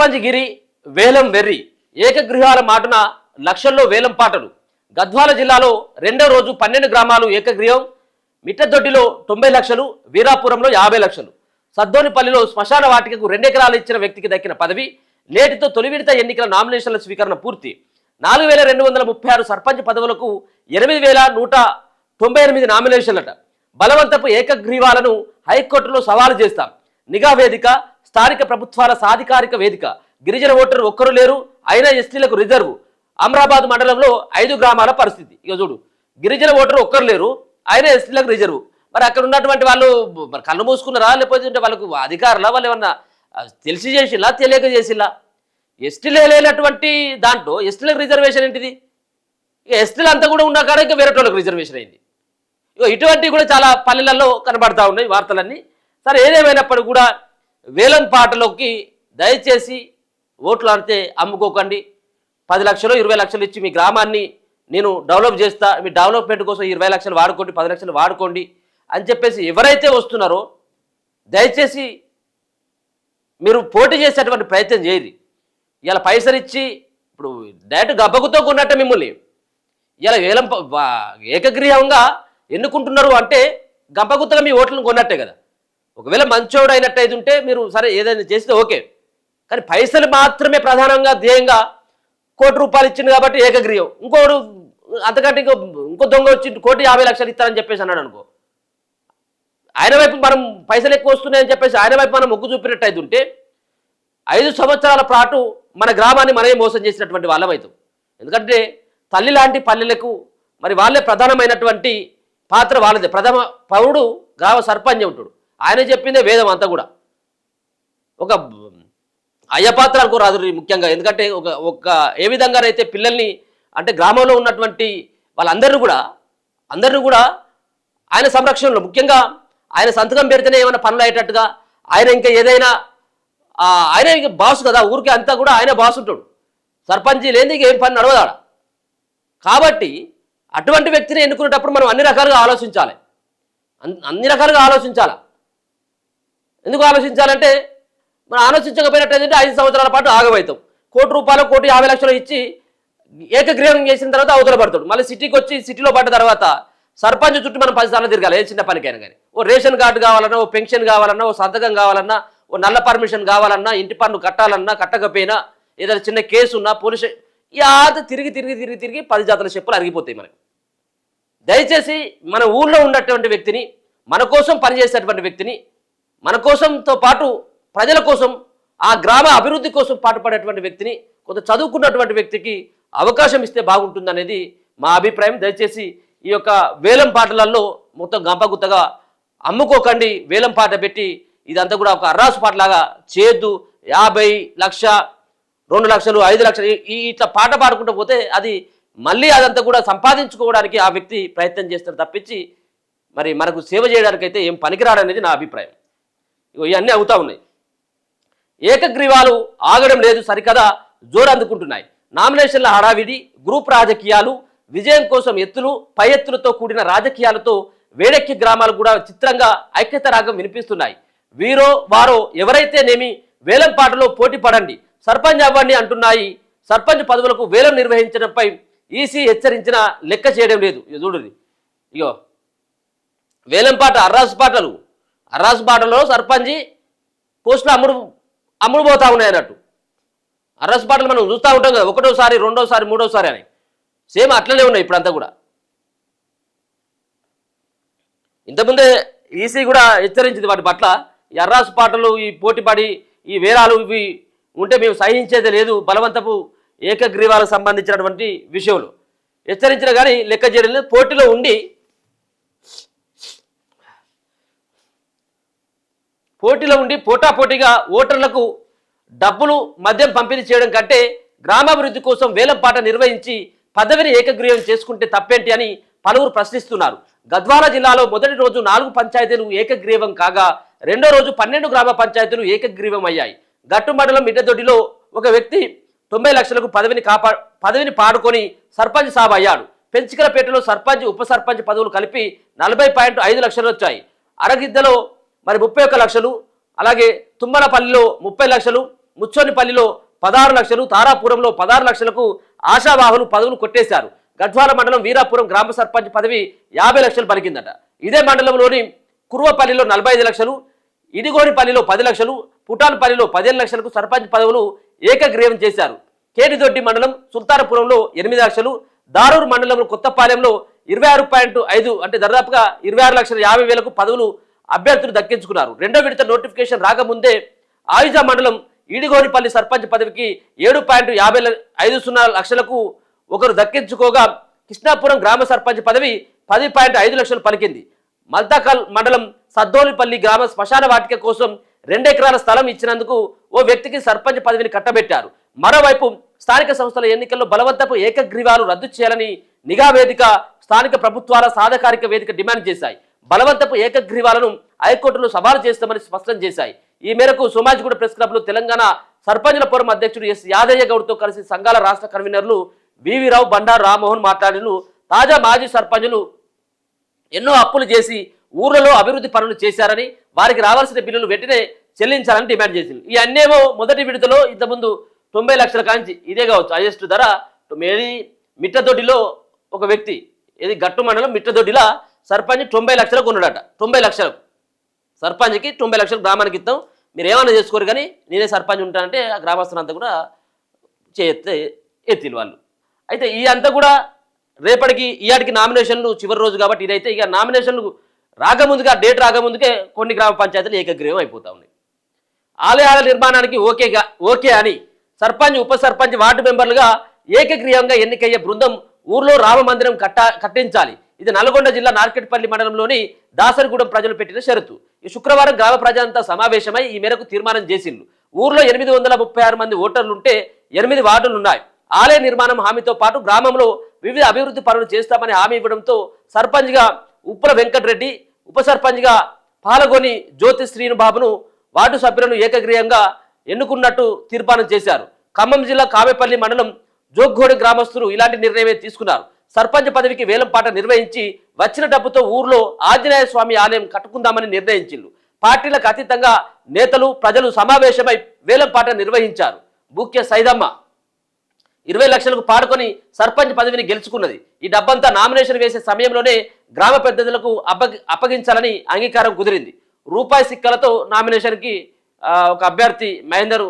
సర్పంచ్ గిరి వేలం వెర్రి ఏకగృహాల మాటున లక్షల్లో వేలం పాటలు. గద్వాల జిల్లాలో రెండో రోజు 12 గ్రామాలు ఏకగృహం. మిట్టదొడ్డిలో 90 లక్షలు, వీరాపురంలో 50 లక్షలు. సద్దోనిపల్లిలో శ్మశాన వాటికకు 2 ఎకరాలు ఇచ్చిన వ్యక్తికి దక్కిన పదవి. నేటితో తొలి విడత ఎన్నికల నామినేషన్ల స్వీకరణ పూర్తి. 4236 సర్పంచ్ పదవులకు 8198 నామినేషన్లట. బలవంతపు ఏకగ్రీవాలను హైకోర్టులో సవాలు చేస్తాం. నిఘా వేదిక, స్థానిక ప్రభుత్వాల సాధికారిక వేదిక. గిరిజన ఓటరు ఒక్కరు లేరు, అయినా ఎస్టీలకు రిజర్వు. అమరాబాద్ మండలంలో 5 గ్రామాల పరిస్థితి. ఇక చూడు, గిరిజన ఓటరు ఒక్కరు లేరు, అయినా ఎస్టీలకు రిజర్వు. మరి అక్కడ ఉన్నటువంటి వాళ్ళు మరి కళ్ళు మూసుకున్నారా, లేకపోతే వాళ్ళకు అధికారులా, వాళ్ళు ఏమన్నా తెలిసి చేసిలా, తెలియక చేసిలా? ఎస్టీలే లేనటువంటి దాంట్లో ఎస్టీలకు రిజర్వేషన్ ఏంటిది? ఇక ఎస్టీలు అంతా కూడా ఉన్న కాడ ఇంకా వేరే వాళ్ళకి రిజర్వేషన్ అయింది. ఇక ఇటువంటివి కూడా చాలా పల్లెలలో కనబడతా ఉన్నాయి వార్తలన్నీ. సరే, ఏదేమైనప్పుడు కూడా వేలం పాటలోకి దయచేసి ఓట్లు ఆడితే అమ్ముకోకండి. 10 లక్షలు 20 లక్షలు ఇచ్చి మీ గ్రామాన్ని నేను డెవలప్ చేస్తా, మీ డెవలప్మెంట్ కోసం 20 లక్షలు వాడుకోండి, 10 లక్షలు వాడుకోండి అని చెప్పేసి ఎవరైతే వస్తున్నారో దయచేసి మీరు పోటీ చేసేటువంటి ప్రయత్నం చేయరు. ఇలా పైసలు ఇచ్చి ఇప్పుడు డైరెక్ట్ గబ్బకుతో కొన్నట్టే మిమ్మల్ని ఇలా వేలం ఏకగ్రీవంగా ఎన్నుకుంటున్నారు అంటే గంపగుత్తగా మీ ఓట్లను కొన్నట్టే కదా. ఒకవేళ మంచోడు అయినట్టయితే ఉంటే మీరు సరే ఏదైనా చేస్తే ఓకే, కానీ పైసలు మాత్రమే ప్రధానంగా ధ్యేయంగా ₹1 ఇచ్చింది కాబట్టి ఏకగ్రీవం. ఇంకోడు అంతకంటే ఇంకో దొంగ వచ్చి 1,50 లక్షలు ఇస్తారని చెప్పేసి అన్నాడు అనుకో, ఆయన వైపు మనం పైసలు ఎక్కువ వస్తున్నాయని చెప్పేసి ఆయన వైపు మనం మొగ్గు చూపినట్టయితే ఉంటే 5 సంవత్సరాల పాటు మన గ్రామాన్ని మనమే మోసం చేసినటువంటి వాళ్ళం అవుతాం. ఎందుకంటే తల్లి లాంటి పల్లెలకు మరి వాళ్ళే ప్రధానమైనటువంటి పాత్ర వాళ్ళదే. ప్రథమ పౌరుడు గ్రామ సర్పంచ్ ఉంటాడు, ఆయన చెప్పిందే వేదం అంతా కూడా. ఒక అయ్యపాత్ర అనుకోరాదు ముఖ్యంగా. ఎందుకంటే ఒక ఏ విధంగా అయితే పిల్లల్ని అంటే గ్రామంలో ఉన్నటువంటి వాళ్ళందరినీ కూడా ఆయన సంరక్షణలో, ముఖ్యంగా ఆయన సంతకం పెడితేనే ఏమైనా పనులు అయ్యేటట్టుగా, ఆయన ఇంకా ఏదైనా ఆయన ఇంకా బాసు కదా, ఊరికి అంతా కూడా ఆయన బాసు ఉంటాడు. సర్పంచ్ లేని ఏం పని నడవదాడ. కాబట్టి అటువంటి వ్యక్తిని ఎన్నుకునేటప్పుడు మనం అన్ని రకాలుగా ఆలోచించాలి. ఎందుకు ఆలోచించాలంటే మనం ఆలోచించకపోయినట్టయితే 5 సంవత్సరాల పాటు ఆగమవుతాం. ₹1 1,50 లక్షలు ఇచ్చి ఏకగ్రీవం చేసిన తర్వాత అవతల పడతాడు. మళ్ళీ సిటీకి వచ్చి సిటీలో పడ్డ తర్వాత సర్పంచ్ చుట్టూ మనం 10 సార్లు తిరగాలి. ఏ చిన్న పనికైనా కానీ, ఓ రేషన్ కార్డు కావాలన్నా, ఓ పెన్షన్ కావాలన్నా, ఓ సంతకం కావాలన్నా, ఓ నల్ల పర్మిషన్ కావాలన్నా, ఇంటి పన్ను కట్టాలన్నా, కట్టకపోయినా, ఏదైనా చిన్న కేసు ఉన్నా పోలీసు తిరిగి 10 జాతల చెప్పులు అరిగిపోతాయి మనకి. దయచేసి మన ఊళ్ళో ఉన్నటువంటి వ్యక్తిని, మన కోసం పనిచేసేటువంటి వ్యక్తిని, మన కోసంతో పాటు ప్రజల కోసం, ఆ గ్రామ అభివృద్ధి కోసం పాటుపడేటువంటి వ్యక్తిని, కొంత చదువుకున్నటువంటి వ్యక్తికి అవకాశం ఇస్తే బాగుంటుందనేది మా అభిప్రాయం. దయచేసి ఈ యొక్క వేలం పాటలలో మొత్తం గంపగుత్తగా అమ్ముకోకండి. వేలం పాట పెట్టి ఇదంతా కూడా ఒక అర్రాసు పాటలాగా చేయొద్దు. 50 లక్ష, 2 లక్షలు, 5 లక్షలు ఇట్లా పాట పాడుకుంటూ పోతే అది మళ్ళీ అదంతా కూడా సంపాదించుకోవడానికి ఆ వ్యక్తి ప్రయత్నం చేస్తారు తప్పించి మరి మనకు సేవ చేయడానికైతే ఏం పనికిరాడనేది నా అభిప్రాయం. ఇవన్నీ అవుతా ఉన్నాయి. ఏకగ్రీవాలు ఆగడం లేదు సరికదా, జోరు అందుకుంటున్నాయి. నామినేషన్ల హడావిడి, గ్రూప్ రాజకీయాలు, విజయం కోసం ఎత్తులు పై ఎత్తులతో కూడిన రాజకీయాలతో వేడెక్కి గ్రామాలు కూడా చిత్రంగా ఐక్యత రాగం వినిపిస్తున్నాయి. వీరో వారో ఎవరైతేనేమి వేలం పాటలో పోటీ పడండి, సర్పంచ్ అవ్వండి అంటున్నాయి. సర్పంచ్ పదవులకు వేలం నిర్వహించడంపై ఈసీ హెచ్చరించినా లెక్క చేయడం లేదు. చూడండి, ఇగో వేలం పాట అర్రాసు పాటలో సర్పంచ్ పోస్టులు అమ్ముడు పోతా ఉన్నాయి అన్నట్టు. అర్రాసు పాటలు మనం చూస్తూ ఉంటాం కదా, 1వ, 2వ, 3వ అని. సేమ్ అట్లనే ఉన్నాయి ఇప్పుడంతా కూడా. ఇంతకుముందే ఈసీ కూడా హెచ్చరించింది వాటి పట్ల. ఈ అర్రాసు పాటలు, ఈ పోటీపడి, ఈ వేరాలు ఇవి ఉంటే మేము సహించేది లేదు, బలవంతపు ఏకగ్రీవాలకు సంబంధించినటువంటి విషయంలో హెచ్చరించిన కానీ లెక్క చేయడం లేదు. పోటీలో ఉండి పోటాపోటీగా ఓటర్లకు డబ్బులు, మద్యం పంపిణీ చేయడం కంటే గ్రామాభివృద్ధి కోసం వేలం పాట నిర్వహించి పదవిని ఏకగ్రీవం చేసుకుంటే తప్పేంటి అని పలువురు ప్రశ్నిస్తున్నారు. గద్వాల జిల్లాలో మొదటి రోజు 4 పంచాయతీలు ఏకగ్రీవం కాగా రెండో రోజు 12 గ్రామ పంచాయతీలు ఏకగ్రీవం అయ్యాయి. గట్టు మండలం మిట్టదొడ్డిలో ఒక వ్యక్తి 90 లక్షలకు పదవిని పాడుకొని సర్పంచ్ సాబ్ అయ్యాడు. పెంచికలపేటలో సర్పంచ్, ఉప సర్పంచ్ పదవులు కలిపి 40.5 లక్షలు వచ్చాయి. అరగిద్దలో మరి 31 లక్షలు, అలాగే తుమ్మలపల్లిలో 30 లక్షలు, ముచ్చోనిపల్లిలో 16 లక్షలు, తారాపురంలో 16 లక్షలకు ఆశావాహులు పదవులు కొట్టేశారు. గద్వాల మండలం వీరాపురం గ్రామ సర్పంచ్ పదవి 50 లక్షలు పలికిందట. ఇదే మండలంలోని కురువపల్లిలో 45 లక్షలు, ఇడిగోనిపల్లిలో 10 లక్షలు, పుటాన్పల్లిలో 15 లక్షలకు సర్పంచ్ పదవులు ఏకగ్రీవం చేశారు. కేడిదొడ్డి మండలం సుల్తానపురంలో 8 లక్షలు, దారూరు మండలంలో కొత్తపాలెంలో 26.5 అంటే దాదాపుగా 26,50,000 పదవులు అభ్యర్థులు దక్కించుకున్నారు. రెండో విడత నోటిఫికేషన్ రాకముందే ఆయుజ మండలం ఈడిగోనిపల్లి సర్పంచ్ పదవికి 7.50 లక్షలకు ఒకరు దక్కించుకోగా కృష్ణాపురం గ్రామ సర్పంచ్ పదవి 10.5 లక్షలు పలికింది. మల్తాకల్ మండలం సద్దోలిపల్లి గ్రామ శ్మశాన వాటిక కోసం 2 ఎకరాల స్థలం ఇచ్చినందుకు ఓ వ్యక్తికి సర్పంచ్ పదవిని కట్టబెట్టారు. మరోవైపు స్థానిక సంస్థల ఎన్నికల్లో బలవంతపు ఏకగ్రీవాలు రద్దు చేయాలని నిఘా వేదిక, స్థానిక ప్రభుత్వాల సాధికారిక వేదిక డిమాండ్ చేశాయి. బలవంతపు ఏకగ్రీవాలను హైకోర్టులో సవాలు చేస్తామని స్పష్టం చేశాయి. ఈ మేరకు సోమాజిగూడ ప్రెస్ క్లబ్లో తెలంగాణ సర్పంచుల ఫోరం అధ్యక్షుడు ఎస్ యాదయ్య గౌడ్తో కలిసి సంఘాల రాష్ట్ర కన్వీనర్లు వివి రావు, బండారు రామ్మోహన్ మాట్లాడిన తాజా మాజీ సర్పంచులు ఎన్నో అప్పులు చేసి ఊర్లలో అభివృద్ధి పనులు చేశారని, వారికి రావాల్సిన బిల్లులు వెంటనే చెల్లించాలని డిమాండ్ చేసింది. ఈ అన్నేమో మొదటి విడతలో ఇంతకుముందు 90 లక్షల కాంచి ఇదే కావచ్చు హైయెస్ట్ ధర. మిట్టదొడ్డిలో ఒక వ్యక్తి, ఇది గట్టు మండలం మిట్టదొడ్డిలా సర్పంచ్ 90 లక్షలకు ఉన్నాడట. 90 లక్షలకు సర్పంచ్కి 90 లక్షలు గ్రామానికి ఇస్తాం, మీరు ఏమైనా చేసుకోరు కానీ నేనే సర్పంచ్ ఉంటానంటే ఆ గ్రామస్తులంతా కూడా చేయెత్తే ఎత్తిలు వాళ్ళు. అయితే ఈ అంతా కూడా రేపటికి ఈయాటికి నామినేషన్లు చివరి రోజు కాబట్టి ఇదైతే ఇక నామినేషన్లు రాకముందుగా డేట్ రాకముందుకే కొన్ని గ్రామ పంచాయతీలు ఏకగ్రీవం అయిపోతా ఉన్నాయి. ఆలయాల నిర్మాణానికి ఓకే అని సర్పంచ్, ఉప సర్పంచ్, వార్డు మెంబర్లుగా ఏకగ్రీవంగా ఎన్నికయ్యే బృందం ఊర్లో రామ మందిరం కట్టించాలి. ఇది నల్గొండ జిల్లా నార్కెట్పల్లి మండలంలోని దాసరిగూడెం ప్రజలు పెట్టిన షరతు. ఈ శుక్రవారం గ్రామ ప్రజలంతా సమావేశమై ఈ మేరకు తీర్మానం చేసిండ్రు. ఊర్లో 836 మంది ఓటర్లుంటే 8 వార్డులున్నాయి. ఆలయ నిర్మాణం హామీతో పాటు గ్రామంలో వివిధ అభివృద్ధి పనులు చేస్తామని హామీ ఇవ్వడంతో సర్పంచ్గా ఉప్పల వెంకటరెడ్డి, ఉప సర్పంచ్గా పాలగొని జ్యోతి శ్రీనుబాబును వార్డు సభ్యులను ఏకగ్రీవంగా ఎన్నుకున్నట్టు తీర్మానం చేశారు. ఖమ్మం జిల్లా కామెపల్లి మండలం జోగ్గోడి గ్రామస్తులు ఇలాంటి నిర్ణయమే తీసుకున్నారు. సర్పంచ్ పదవికి వేలంపాట నిర్వహించి వచ్చిన డబ్బుతో ఊర్లో ఆంజనేయ స్వామి ఆలయం కట్టుకుందామని నిర్ణయించిండ్రు. పార్టీలకు అతీతంగా నేతలు, ప్రజలు సమావేశమై వేలంపాట నిర్వహించారు. ముఖ్య సైదమ్మ 20 లక్షలకు పాడుకొని సర్పంచ్ పదవిని గెలుచుకున్నది. ఈ డబ్బంతా నామినేషన్ వేసే సమయంలోనే గ్రామ పెద్దలకు అప్పగించాలని అంగీకారం కుదిరింది. రూపాయి సిక్కలతో నామినేషన్కి ఒక అభ్యర్థి మహేందర్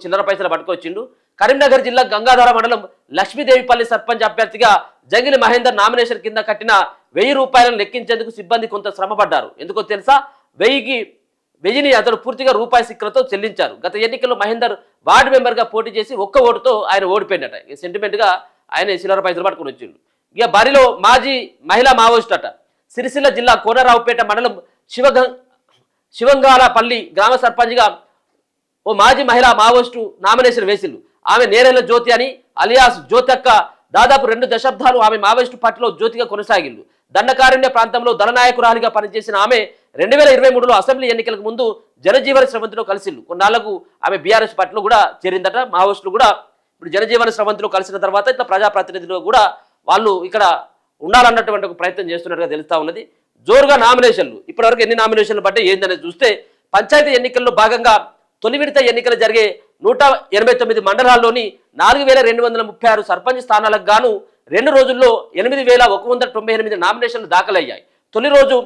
చిల్లర పైసలు పట్టుకొచ్చిండు. కరీంనగర్ జిల్లా గంగాధర మండలం లక్ష్మీదేవిపల్లి సర్పంచ్ అభ్యర్థిగా జంగిలి మహేందర్ నామినేషన్ కింద కట్టిన 1000 రూపాయలను లెక్కించేందుకు సిబ్బంది కొంత శ్రమపడ్డారు. ఎందుకో తెలుసా? 1000ని అతను పూర్తిగా రూపాయి సిక్కలతో చెల్లించారు. గత ఎన్నికల్లో మహేందర్ వార్డు మెంబర్గా పోటీ చేసి ఒక్క ఓటుతో ఆయన ఓడిపోయినట. సెంటిమెంట్గా ఆయన చిల్లర పైసలు పట్టుకుని వచ్చిండు. ఇక బరిలో మాజీ మహిళా మావోయిస్ట్ అట. సిరిసిల్ల జిల్లా కోనరావుపేట మండలం శివంగాలపల్లి గ్రామ సర్పంచ్గా ఓ మాజీ మహిళా మావోయిస్టు నామినేషన్ వేసిండు. ఆమె నేరేళ్ల జ్యోతి అని అలియాస్ జ్యోతక్క దాదాపు 2 దశాబ్దాలు ఆమె మావోయిస్టు పార్టీలో జ్యోతిగా కొనసాగిండు. దండకారణ్య ప్రాంతంలో దళనాయకురాలిగా పనిచేసిన ఆమె 2023లో అసెంబ్లీ ఎన్నికలకు ముందు జనజీవన శ్రవంతిలో కలిసిండు. కొన్నాళ్లకు ఆమె బీఆర్ఎస్ పార్టీలో కూడా చేరిందట. మావోయిస్టులు కూడా ఇప్పుడు జనజీవన శ్రవంతిలో కలిసిన తర్వాత ఇట్లా ప్రజాప్రతినిధులు కూడా వాళ్ళు ఇక్కడ ఉండాలన్నటువంటి ఒక ప్రయత్నం చేస్తున్నట్టుగా తెలుస్తా ఉన్నది. జోరుగా నామినేషన్లు ఇప్పటివరకు ఎన్ని నామినేషన్లు పడ్డాయి ఏందనేది చూస్తే పంచాయతీ ఎన్నికల్లో భాగంగా తొలి విడత ఎన్నికలు జరిగే 189 మండలాల్లోని 4236 సర్పంచ్ స్థానాలకు గాను 2 రోజుల్లో 8198 నామినేషన్లు దాఖలయ్యాయి. తొలి రోజు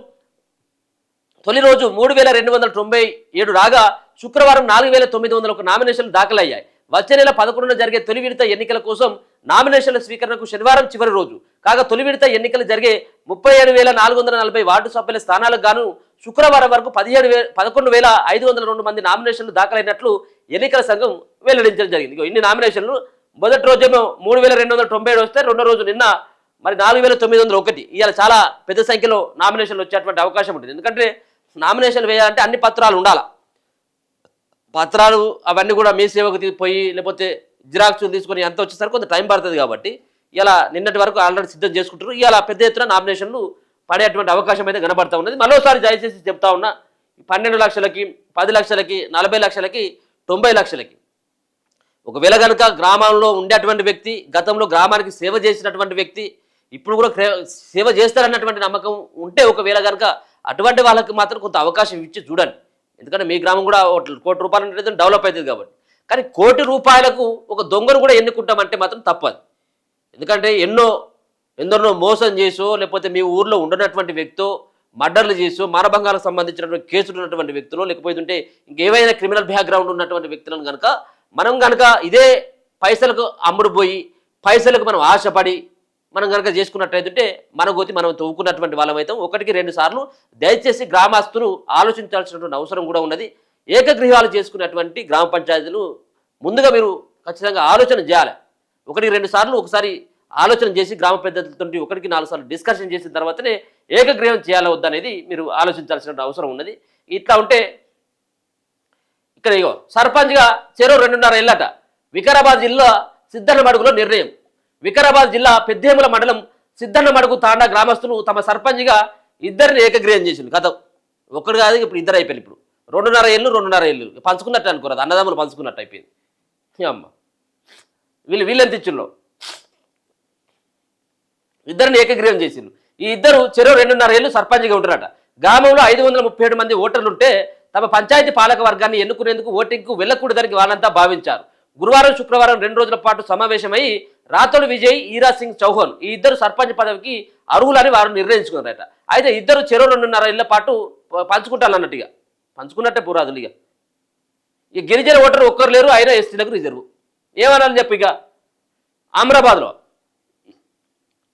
3297 రాగా శుక్రవారం 4901 నామినేషన్లు దాఖలయ్యాయి. వచ్చే నెల 11న జరిగే తొలి విడత ఎన్నికల కోసం నామినేషన్ల స్వీకరణకు శనివారం చివరి రోజు కాగా తొలి విడత ఎన్నికలు జరిగే 37,440 వార్డు సభ్యుల స్థానాలకు గాను శుక్రవారం వరకు 11,502 మంది నామినేషన్లు దాఖలైనట్లు ఎన్నికల సంఘం వెల్లడించడం జరిగింది. ఇన్ని నామినేషన్లు మొదటి రోజేమో 3,297 వస్తే రెండో రోజు నిన్న మరి 4,901. ఇవాళ చాలా పెద్ద సంఖ్యలో నామినేషన్లు వచ్చేటువంటి అవకాశం ఉంటుంది. ఎందుకంటే నామినేషన్ వేయాలంటే అన్ని పత్రాలు ఉండాలి. పత్రాలు అవన్నీ కూడా మీ సేవకు పోయి లేకపోతే జిరాక్స్లు తీసుకొని ఎంత వచ్చేసరికి కొంత టైం పడుతుంది. కాబట్టి ఇలా నిన్నటి వరకు ఆల్రెడీ సిద్ధం చేసుకుంటారు. ఇలా పెద్ద ఎత్తున నామినేషన్లు పడేటువంటి అవకాశం అయితే కనబడతా ఉన్నది. మరోసారి దయచేసి చెప్తా ఉన్నా, 12 లక్షలకి, 10 లక్షలకి, 40 లక్షలకి, 90 లక్షలకి ఒకవేళ కనుక గ్రామంలో ఉండేటువంటి వ్యక్తి, గతంలో గ్రామానికి సేవ చేసినటువంటి వ్యక్తి, ఇప్పుడు కూడా సేవ చేస్తారన్నటువంటి నమ్మకం ఉంటే ఒకవేళ కనుక అటువంటి వాళ్ళకి మాత్రం కొంత అవకాశం ఇచ్చి చూడండి. ఎందుకంటే మీ గ్రామం కూడా ₹1 కోటి డెవలప్ అవుతుంది కాబట్టి కానీ కోటి రూపాయలకు ఒక దొంగను కూడా ఎన్నుకుంటామంటే మాత్రం తప్పదు. ఎందుకంటే ఎందరినో మోసం చేసో లేకపోతే మీ ఊర్లో ఉండనటువంటి వ్యక్తో మర్డర్లు చేసో మానభంగాలకు సంబంధించినటువంటి కేసులు ఉన్నటువంటి వ్యక్తులు లేకపోతే ఇంకేవైనా క్రిమినల్ బ్యాక్గ్రౌండ్ ఉన్నటువంటి వ్యక్తులను కనుక మనం కనుక ఇదే పైసలకు అమ్ముడుపోయి పైసలకు మనం ఆశపడి మనం కనుక చేసుకున్నట్టయితే మన గోతి మనం తవ్వుకున్నటువంటి వాళ్ళమైతే 1-2 సార్లు దయచేసి గ్రామస్తులు ఆలోచించాల్సినటువంటి అవసరం కూడా ఉన్నది. ఏకగృహాలు చేసుకున్నటువంటి గ్రామ పంచాయతీలు ముందుగా మీరు ఖచ్చితంగా ఆలోచన చేయాలి. 1-2 సార్లు ఒకసారి ఆలోచన చేసి గ్రామ పెద్దలతో 1-4 సార్లు డిస్కషన్ చేసిన తర్వాతనే ఏకగ్రీవం చేయాలా వద్దనేది మీరు ఆలోచించాల్సిన అవసరం ఉన్నది. ఇట్లా ఉంటే ఇక్కడ ఇగో సర్పంచ్గా చెరో 2.5 ఏళ్ళట. వికారాబాద్ జిల్లా సిద్ధన్నమడుగులో నిర్ణయం. వికారాబాద్ జిల్లా పెద్దేముల మండలం సిద్ధన్నమడుగు తాండా గ్రామస్తులు తమ సర్పంచ్గా ఇద్దరిని ఏకగ్రీవం చేసింది. కథ ఒక్కడు కాదు, ఇప్పుడు ఇద్దరు అయిపోయింది. ఇప్పుడు 2.5 ఏళ్ళు పంచుకున్నట్టు అనుకోరాదు, అన్నదమ్ములు పంచుకున్నట్టు అయిపోయింది. అమ్మ వీళ్ళెంత ఇచ్చుల్లో ఇద్దరిని ఏకగ్రీవం చేసిండు. ఈ ఇద్దరు చెరో 2.5 ఏళ్ళు సర్పంచ్గా ఉంటారట. గ్రామంలో 537 మంది ఓటర్లుంటే తమ పంచాయతీ పాలక వర్గాన్ని ఎన్నుకునేందుకు ఓటింగ్కు వెళ్లకూడదని వాళ్ళంతా భావించారు. గురువారం శుక్రవారం 2 రోజుల పాటు సమావేశమై రాథోడ్ విజయ్, ఈరా సింగ్ చౌహాన్ ఈ ఇద్దరు సర్పంచ్ పదవికి అర్హులని వారు నిర్ణయించుకున్నారట. అయితే ఇద్దరు చెరో 2.5 ఏళ్ల పాటు పంచుకుంటారన్నట్టుగా పంచుకున్నట్టే పురాదులు. ఇక గిరిజన ఓటరు ఒక్కరు లేరు, అయినా ఎస్టీలకు రిజర్వ్. ఏమనాలని చెప్పి ఇక ఆమ్రాబాద్లో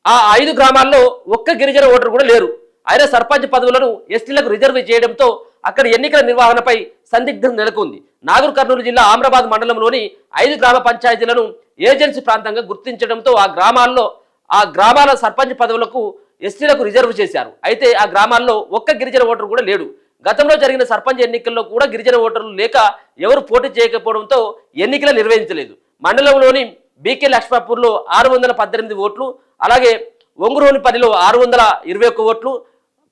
ఆ 5 గ్రామాల్లో ఒక్క గిరిజన ఓటరు కూడా లేరు. అయినా సర్పంచ్ పదవులను ఎస్టీలకు రిజర్వ్ చేయడంతో అక్కడ ఎన్నికల నిర్వహణపై సందిగ్ధం నెలకొంది. నాగర్ కర్నూలు జిల్లా ఆమ్రాబాద్ మండలంలోని 5 గ్రామ పంచాయతీలను ఏజెన్సీ ప్రాంతంగా గుర్తించడంతో ఆ గ్రామాల సర్పంచ్ పదవులకు ఎస్టీలకు రిజర్వ్ చేశారు. అయితే ఆ గ్రామాల్లో ఒక్క గిరిజన ఓటరు కూడా లేడు. గతంలో జరిగిన సర్పంచ్ ఎన్నికల్లో కూడా గిరిజన ఓటర్లు లేక ఎవరు పోటీ చేయకపోవడంతో ఎన్నికలు నిర్వహించలేదు. మండలంలోని బీకే లక్ష్మాపూర్లో 618 ఓట్లు, అలాగే ఒంగురోనిపల్లిలో 621 ఓట్లు,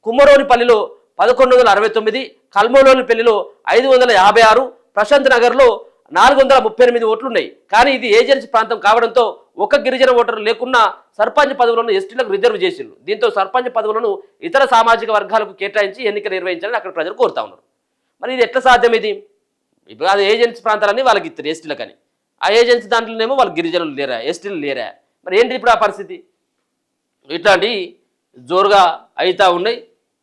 కుమ్మరోనిపల్లిలో 1169, కల్మలోనిపల్లిలో 556, ప్రశాంత్ నగర్లో 438 ఓట్లున్నాయి. కానీ ఇది ఏజెన్సీ ప్రాంతం కావడంతో ఒక్క గిరిజన ఓటరు లేకున్నా సర్పంచ్ పదవులను ఎస్టీలకు రిజర్వ్ చేసిండ్రు. దీంతో సర్పంచ్ పదవులను ఇతర సామాజిక వర్గాలకు కేటాయించి ఎన్నిక నిర్వహించాలని అక్కడ ప్రజలు కోరుతా ఉన్నారు. మరి ఇది ఎట్లా సాధ్యం? ఇది ఇప్పుడు అది ఏజెన్సీ ప్రాంతాలన్నీ వాళ్ళకి ఇస్తారు ఎస్టీలకని. ఆ ఏజెన్సీ దాంట్లోనేమో వాళ్ళు గిరిజనులు లేరా, ఎస్టీలు లేరా? మరి ఏంటి ఇప్పుడు ఆ పరిస్థితి? ఇట్లాంటి జోరుగా అవుతా ఉన్నాయి.